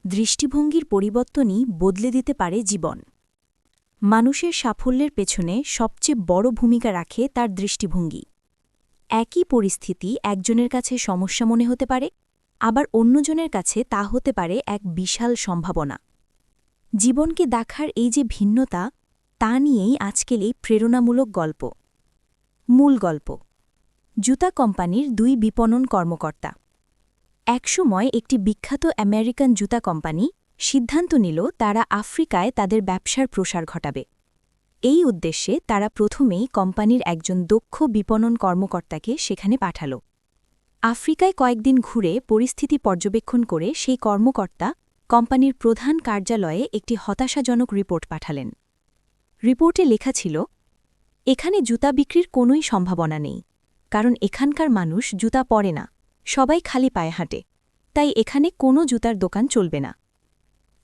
দৃষ্টিভঙ্গির পরিবর্তনই বদলে দিতে পারে জীবন। মানুষের সাফল্যের পেছনে সবচেয়ে বড় ভূমিকা রাখে তার দৃষ্টিভঙ্গি। একই পরিস্থিতি একজনের কাছে সমস্যা মনে হতে পারে, আবার অন্যজনের কাছে তা হতে পারে এক বিশাল সম্ভাবনা। জীবনকে দেখার এই যে ভিন্নতা, তা নিয়েই আজকের এই প্রেরণামূলক গল্প। মূল গল্প। জুতা কোম্পানির দুই বিপণন কর্মকর্তা। একসময় একটি বিখ্যাত আমেরিকান জুতা কোম্পানি সিদ্ধান্ত নিল তারা আফ্রিকায় তাদের ব্যবসার প্রসার ঘটাবে। এই উদ্দেশ্যে তারা প্রথমেই কোম্পানির একজন দক্ষ বিপণন কর্মকর্তাকে সেখানে পাঠাল। আফ্রিকায় কয়েকদিন ঘুরে পরিস্থিতি পর্যবেক্ষণ করে সেই কর্মকর্তা কোম্পানির প্রধান কার্যালয়ে একটি হতাশাজনক রিপোর্ট পাঠালেন। রিপোর্টে লেখা ছিল, এখানে জুতা বিক্রির কোনোই সম্ভাবনা নেই, কারণ এখানকার মানুষ জুতা পরে না, সবাই খালি পায়ে হাঁটে, তাই এখানে কোনো জুতার দোকান চলবে না।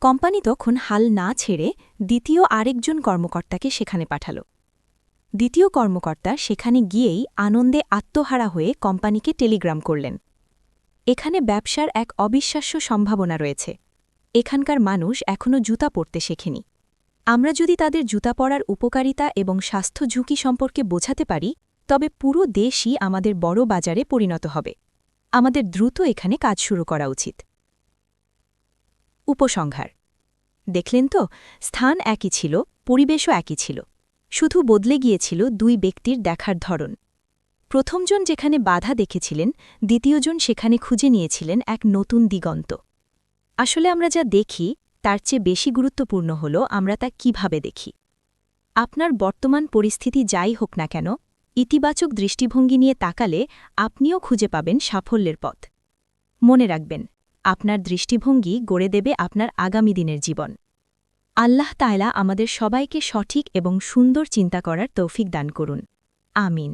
কোম্পানি তখন হাল না ছেড়ে দ্বিতীয় আরেকজন কর্মকর্তাকে সেখানে পাঠাল। দ্বিতীয় কর্মকর্তা সেখানে গিয়েই আনন্দে আত্মহারা হয়ে কোম্পানিকে টেলিগ্রাম করলেন, এখানে ব্যবসার এক অবিশ্বাস্য সম্ভাবনা রয়েছে। এখানকার মানুষ এখনও জুতা পরতে শেখেনি। আমরা যদি তাদের জুতা পরার উপকারিতা এবং স্বাস্থ্য ঝুঁকি সম্পর্কে বোঝাতে পারি, তবে পুরো দেশই আমাদের বড় বাজারে পরিণত হবে। আমাদের দ্রুত এখানে কাজ শুরু করা উচিত। উপসংহার। দেখলেন তো, স্থান একই ছিল, পরিবেশও একই ছিল, শুধু বদলে গিয়েছিল দুই ব্যক্তির দেখার ধরন। প্রথমজন যেখানে বাধা দেখেছিলেন, দ্বিতীয়জন সেখানে খুঁজে নিয়েছিলেন এক নতুন দিগন্ত। আসলে আমরা যা দেখি তার চেয়ে বেশি গুরুত্বপূর্ণ হল আমরা তা কিভাবে দেখি। আপনার বর্তমান পরিস্থিতি যাই হোক না কেন, ইতিবাচক দৃষ্টিভঙ্গি নিয়ে তাকালে আপনিও খুঁজে পাবেন সাফল্যের পথ। মনে রাখবেন, আপনার দৃষ্টিভঙ্গি গড়ে দেবে আপনার আগামী দিনের জীবন। আল্লাহ তাআলা আমাদের সবাইকে সঠিক এবং সুন্দর চিন্তা করার তৌফিক দান করুন। আমিন।